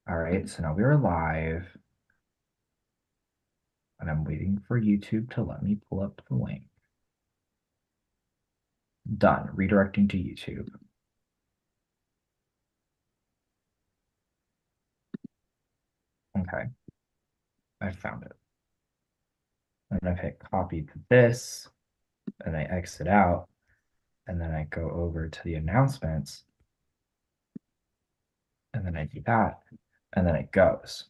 All right, so now we're live, and I'm waiting for YouTube to let me pull up the link. Done. Redirecting to YouTube. Okay, I found it. I'm gonna hit copy to this, and I exit out, and then I go over to the announcements, and then I do that, and then it goes.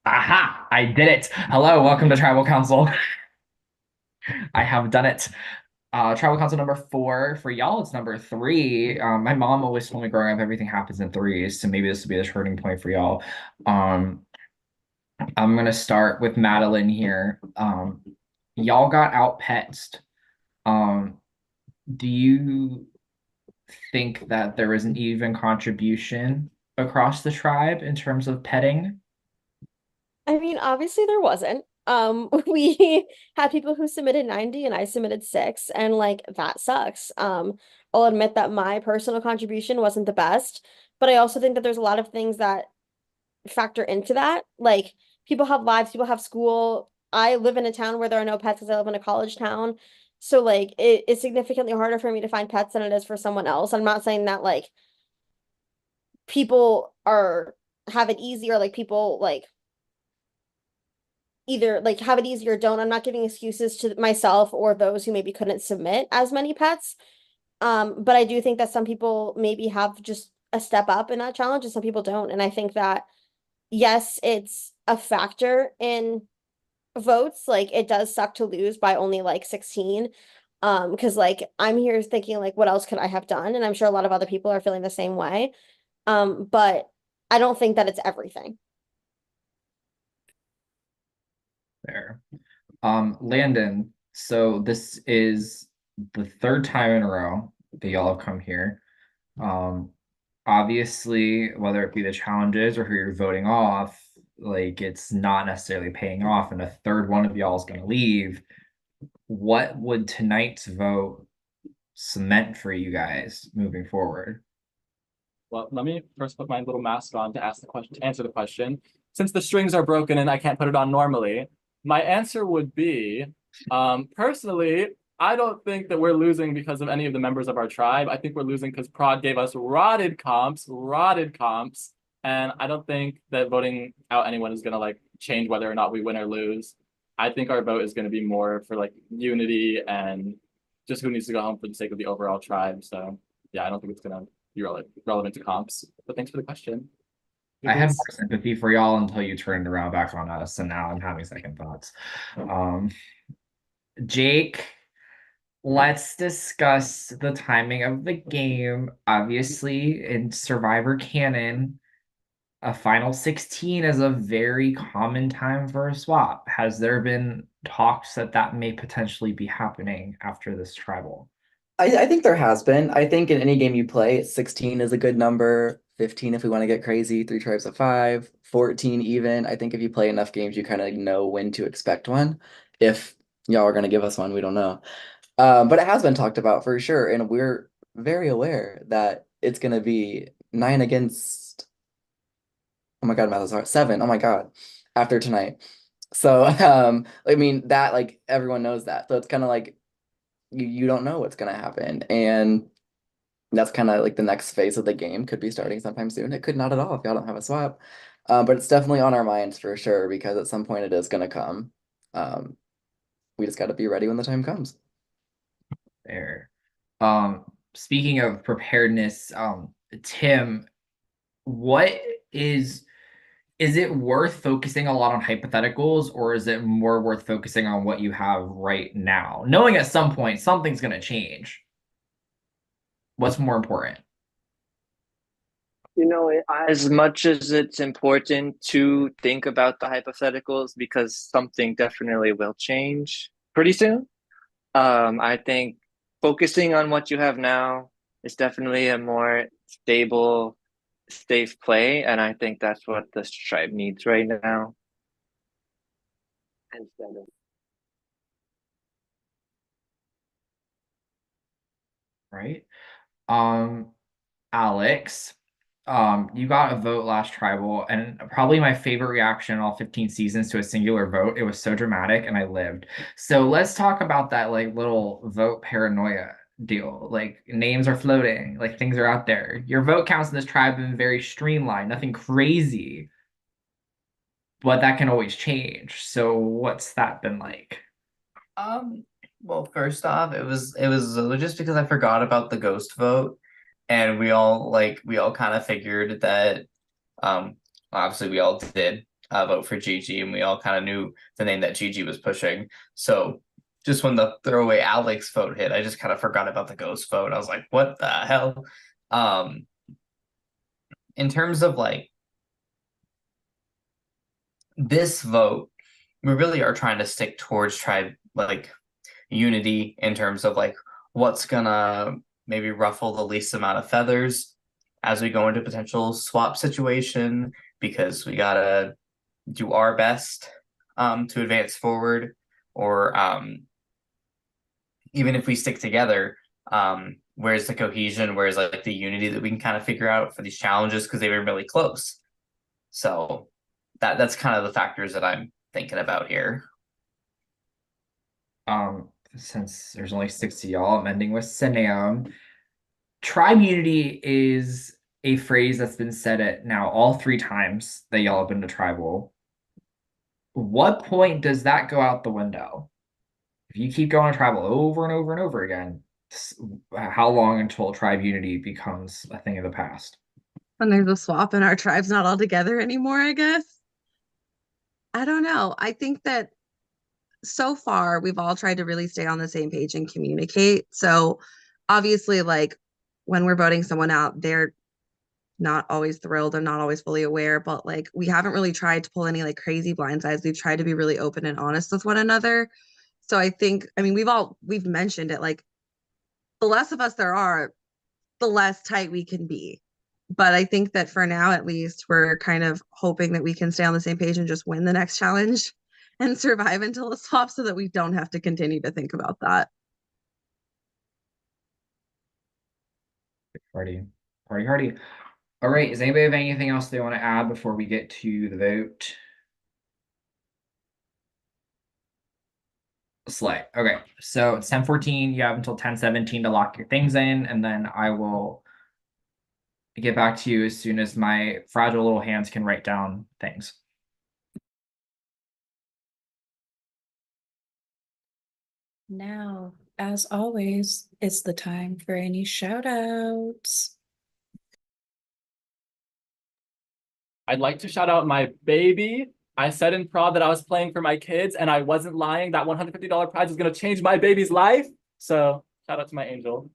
Aha! I did it! Hello, welcome to Tribal Council. I have done it. Tribal Council number 4. For y'all, it's number 3. My mom always told me growing up everything happens in threes, so maybe this will be the turning point for y'all. I'm gonna start with Madeline here. Y'all got out petsed. Um, do you think that there was an even contribution across the tribe in terms of petting? I mean, obviously there wasn't. We had people who submitted 90 and I submitted 6, and like that sucks. I'll admit that my personal contribution wasn't the best, but I also think that there's a lot of things that factor into that. Like people have lives, people have school. I live in a town where there are no pets because I live in a college town. So like it's significantly harder for me to find pets than it is for someone else. I'm not saying that like people are have it easy or like people like either like have it easy or don't. I'm not giving excuses to myself or those who maybe couldn't submit as many pets. But I do think that some people maybe have just a step up in that challenge and some people don't. And I think that yes, it's a factor in votes. Like it does suck to lose by only like 16. Because like I'm here thinking like what else could I have done? And I'm sure a lot of other people are feeling the same way. But I don't think that it's everything. There. Landon, so this is the third time in a row that y'all have come here. Um, Obviously, whether it be the challenges or who you're voting off, like it's not necessarily paying off, and a third one of y'all is going to leave. What would tonight's vote cement for you guys moving forward? Well, let me first put my little mask on to ask the question, to answer the question. Since the strings are broken and I can't put it on normally, my answer would be, personally, I don't think that we're losing because of any of the members of our tribe. I think we're losing because Prod gave us rotted comps, and I don't think that voting out anyone is gonna like change whether or not we win or lose. I think our vote is gonna be more for like unity and just who needs to go home for the sake of the overall tribe. So yeah, I don't think it's gonna be relevant to comps. But thanks for the question. I had more Please. sympathy for y'all until you turned around back on us, and now I'm having second thoughts. Um, Jake, let's discuss the timing of the game. Obviously, in Survivor canon, a final 16 is a very common time for a swap. Has there been talks that that may potentially be happening after this tribal? I think there has been. I think in any game you play, 16 is a good number. 15 if we want to get crazy, three tribes of five, 14 even. I think if you play enough games, you kind of know when to expect one. If y'all are going to give us one, we don't know. But it has been talked about for sure. And we're very aware that it's going to be 9 against, oh my God, math is hard. 7, oh my God, after tonight. So, I mean, that like everyone knows that. So it's kind of like you don't know what's going to happen. And that's kind of like the next phase of the game could be starting sometime soon. It could not at all if y'all don't have a swap. But it's definitely on our minds for sure because at some point it is going to come. Um, we just got to be ready when the time comes. There. Speaking of preparedness, Tim, what is is it worth focusing a lot on hypotheticals, or is it more worth focusing on what you have right now? Knowing at some point something's going to change. What's more important? As much as it's important to think about the hypotheticals because something definitely will change pretty soon, I think focusing on what you have now is definitely a more stable, safe play, and I think that's what this tribe needs right now. Instead of Right? Um, Alex, You got a vote last tribal, and probably my favorite reaction in all 15 seasons to a singular vote. It was so dramatic, and I lived. So let's talk about that like little vote paranoia deal. Like names are floating, like things are out there. Your vote counts in this tribe have been very streamlined, nothing crazy, but that can always change. So what's that been like? Well, first off, it was just because I forgot about the ghost vote, and we all kind of figured that um obviously we all did vote for Gigi, and we all kind of knew the name that Gigi was pushing. So just when the throwaway Alex vote hit, I just kind of forgot about the ghost vote. I was like, what the hell? Um, in terms of like this vote, we really are trying to stick towards tribe like unity in terms of like what's gonna maybe ruffle the least amount of feathers as we go into potential swap situation, because we gotta do our best to advance forward, or even if we stick together, where's the cohesion, where's like the unity that we can kind of figure out for these challenges, because they were really close. So that's kind of the factors that I'm thinking about here. Since there's only 60 y'all, I'm ending with Sineam. Tribe unity is a phrase that's been said at now all 3 times that y'all have been to tribal. What point does that go out the window? If you keep going to tribal over and over and over again, how long until tribe unity becomes a thing of the past? When there's a swap and our tribe's not all together anymore, I guess. I don't know. I think that so far we've all tried to really stay on the same page and communicate. So obviously, like when we're voting someone out, they're not always thrilled and not always fully aware, but like we haven't really tried to pull any like crazy blind sides. We've tried to be really open and honest with one another. So I think, I mean, we've mentioned it, like the less of us there are, the less tight we can be. But I think that for now, at least, we're kind of hoping that we can stay on the same page and just win the next challenge and survive until the swap so that we don't have to continue to think about that. Party, party, party. All right. Does anybody have anything else they want to add before we get to the vote? Slay. Okay. So it's 10:14. You have until 10:17 to lock your things in, and then I will get back to you as soon as my fragile little hands can write down things. Now, as always, it's the time for any shout outs. I'd like to shout out my baby. I said in prod that I was playing for my kids, and I wasn't lying. That $150 prize is going to change my baby's life. So shout out to my angel.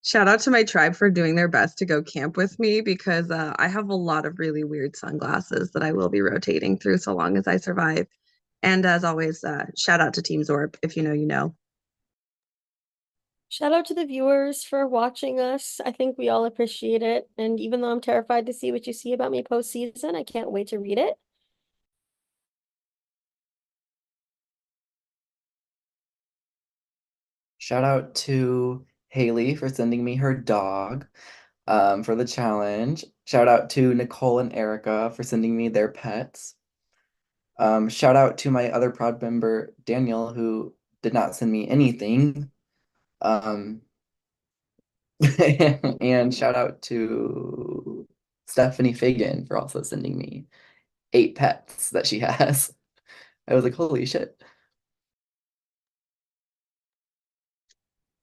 Shout out to my tribe for doing their best to go camp with me because I have a lot of really weird sunglasses that I will be rotating through so long as I survive. And as always, shout out to Team Zorb. If you know, you know. Shout out to the viewers for watching us. I think we all appreciate it. And even though I'm terrified to see what you see about me post-season, I can't wait to read it. Shout out to Haley for sending me her dog for the challenge. Shout out to Nicole and Erica for sending me their pets. Shout out to my other prod member, Daniel, who did not send me anything. And shout out to Stephanie Fagan for also sending me 8 pets that she has. I was like, holy shit.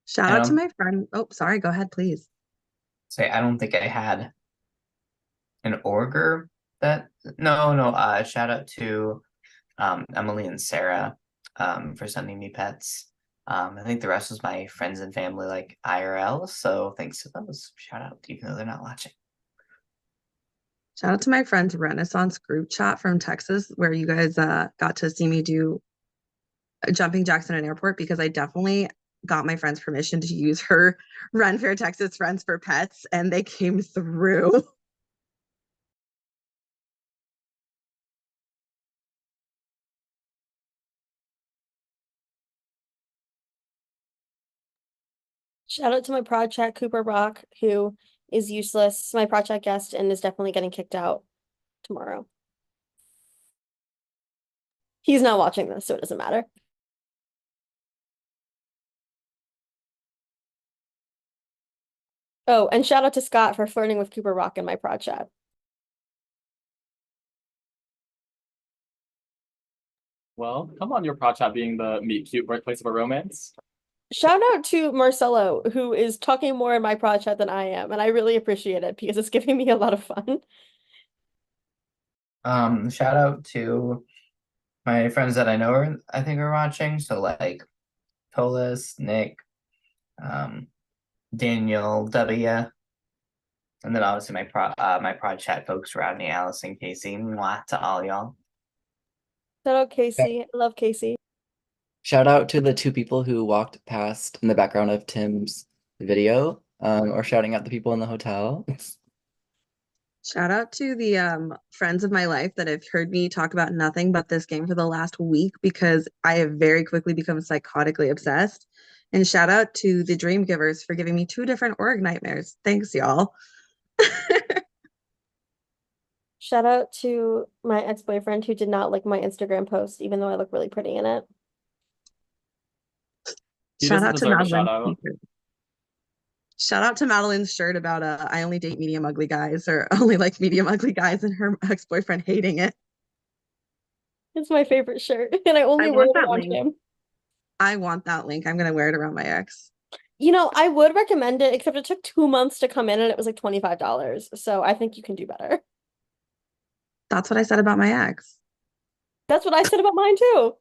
Shout out to my friend. Oh, sorry. Go ahead, please. Say, I don't think I had an augur that no, shout out to Emily and Sarah for sending me pets. I think the rest was my friends and family, like IRL. So thanks to those. Shout out, even though they're not watching. Shout out to my friend's Renaissance group chat from Texas, where you guys got to see me do jumping jacks in an airport, because I definitely got my friend's permission to use her Run Fair Texas Friends for Pets, and they came through. Shout out to my prod chat, Cooper Rock, who is useless, my prod chat guest, and is definitely getting kicked out tomorrow. He's not watching this, so it doesn't matter. Oh, and shout out to Scott for flirting with Cooper Rock in my prod chat. Well, come on, your prod chat being the meet cute birthplace of a romance. Shout out to Marcelo, who is talking more in my prod chat than I am, and I really appreciate it because it's giving me a lot of fun. Shout out to my friends that I know I think are watching. So like Tolis, Nick, Daniel, W, and then obviously my prod chat folks, Rodney, Allison, Casey. Mwah to all y'all. Shout out Casey. I love Casey. Shout out to the two people who walked past in the background of Tim's video, or shouting out the people in the hotel. Shout out to the friends of my life that have heard me talk about nothing but this game for the last week because I have very quickly become psychotically obsessed. And shout out to the Dream Givers for giving me 2 different org nightmares. Thanks, y'all. Shout out to my ex-boyfriend who did not like my Instagram post, even though I look really pretty in it. He Shout doesn't out to deserve a Madeline. shout out. Shout out to Madeline's shirt about I only date medium ugly guys or only like medium ugly guys and her ex-boyfriend hating it. It's my favorite shirt, and I only wear want it that around link. him. I want that link. I'm gonna wear it around my ex. You know, I would recommend it, except it took 2 months to come in and it was like $25. So I think you can do better. That's what I said about my ex. That's what I said about mine too.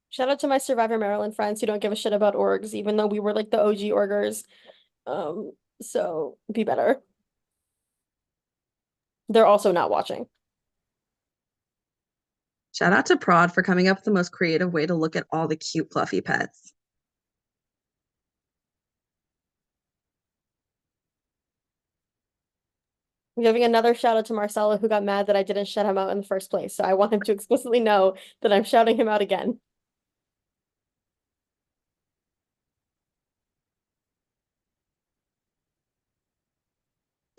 Shout out to my Survivor Maryland friends who don't give a shit about orgs, even though we were like the OG orgers. So be better. They're also not watching. Shout out to Prod for coming up with the most creative way to look at all the cute fluffy pets. I'm giving another shout out to Marcelo who got mad that I didn't shout him out in the first place. So I want him to explicitly know that I'm shouting him out again.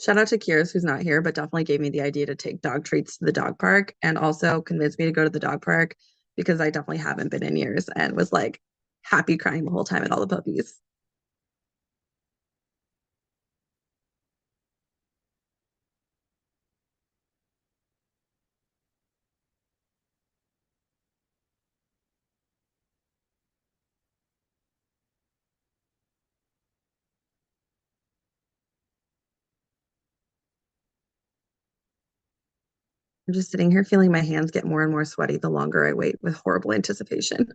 Shout out to Kiers, who's not here, but definitely gave me the idea to take dog treats to the dog park and also convinced me to go to the dog park because I definitely haven't been in years and was like happy crying the whole time at all the puppies. I'm just sitting here feeling my hands get more and more sweaty the longer I wait with horrible anticipation.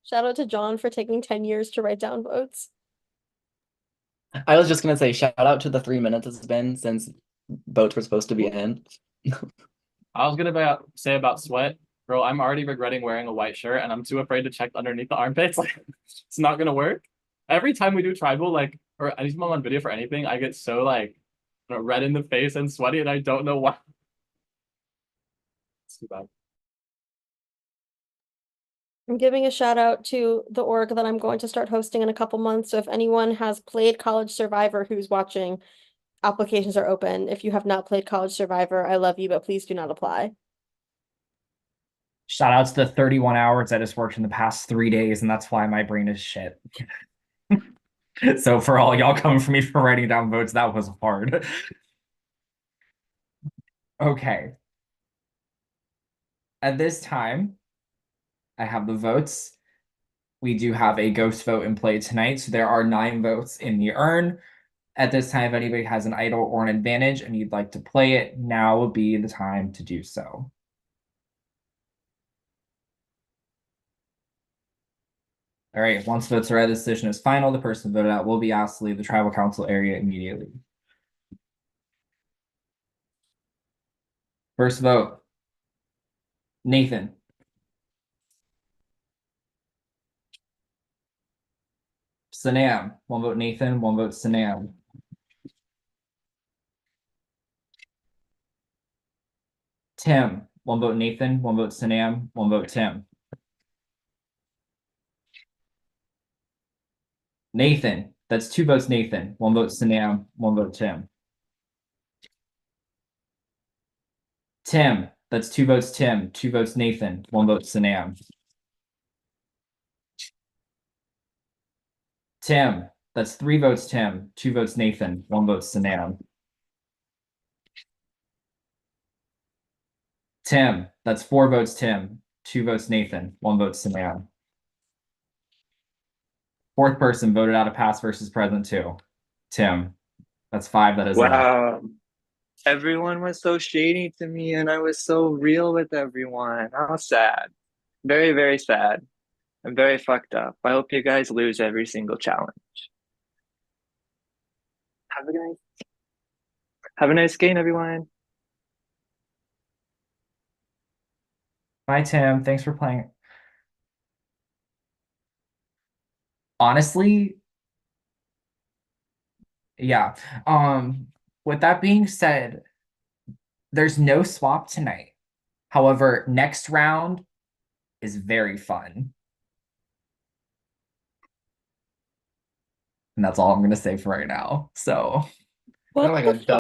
Shout out to John for taking 10 years to write down votes. I was just gonna say shout out to the 3 minutes it's been since votes were supposed to be in. I was gonna say about sweat, bro. I'm already regretting wearing a white shirt, and I'm too afraid to check underneath the armpits. Like, it's not gonna work. Every time we do tribal, like, or anytime I'm on video for anything, I get so like red in the face and sweaty, and I don't know why. It's too bad. I'm giving a shout out to the org that I'm going to start hosting in a couple months. So if anyone has played College Survivor who's watching, applications are open. If you have not played College Survivor, I love you, but please do not apply. Shout out to the 31 hours I just worked in the past 3 days, and that's why my brain is shit. So for all y'all coming for me for writing down votes, that was hard. Okay. At this time, I have the votes. We do have a ghost vote in play tonight, so there are 9 votes in the urn. At this time, if anybody has an idol or an advantage and you'd like to play it, now would be the time to do so. All right, once votes are read, the decision is final. The person voted out will be asked to leave the tribal council area immediately. First vote, Nathan. Sanam, 1 vote Nathan, 1 vote Sanam. Tim, one vote Nathan, one vote Sanam, one vote Tim. Nathan, that's 2 votes Nathan, 1 vote Sanam, 1 vote Tim. Tim, that's 2 votes Tim, 2 votes Nathan, 1 vote Sanam. Tim, that's 3 votes Tim, 2 votes Nathan, 1 vote Sanam. Tim, that's 4 votes Tim, 2 votes Nathan, 1 vote Sanam. Fourth person voted out of past versus present too. Tim, that's 5 that is left. Wow. Everyone was so shady to me and I was so real with everyone. How sad. Very, very sad. I'm very fucked up. I hope you guys lose every single challenge. Have a nice game, everyone. Bye, Tim. Thanks for playing. Honestly, yeah. With that being said, there's no swap tonight. However, next round is very fun. And that's all I'm gonna say for right now. So What like the a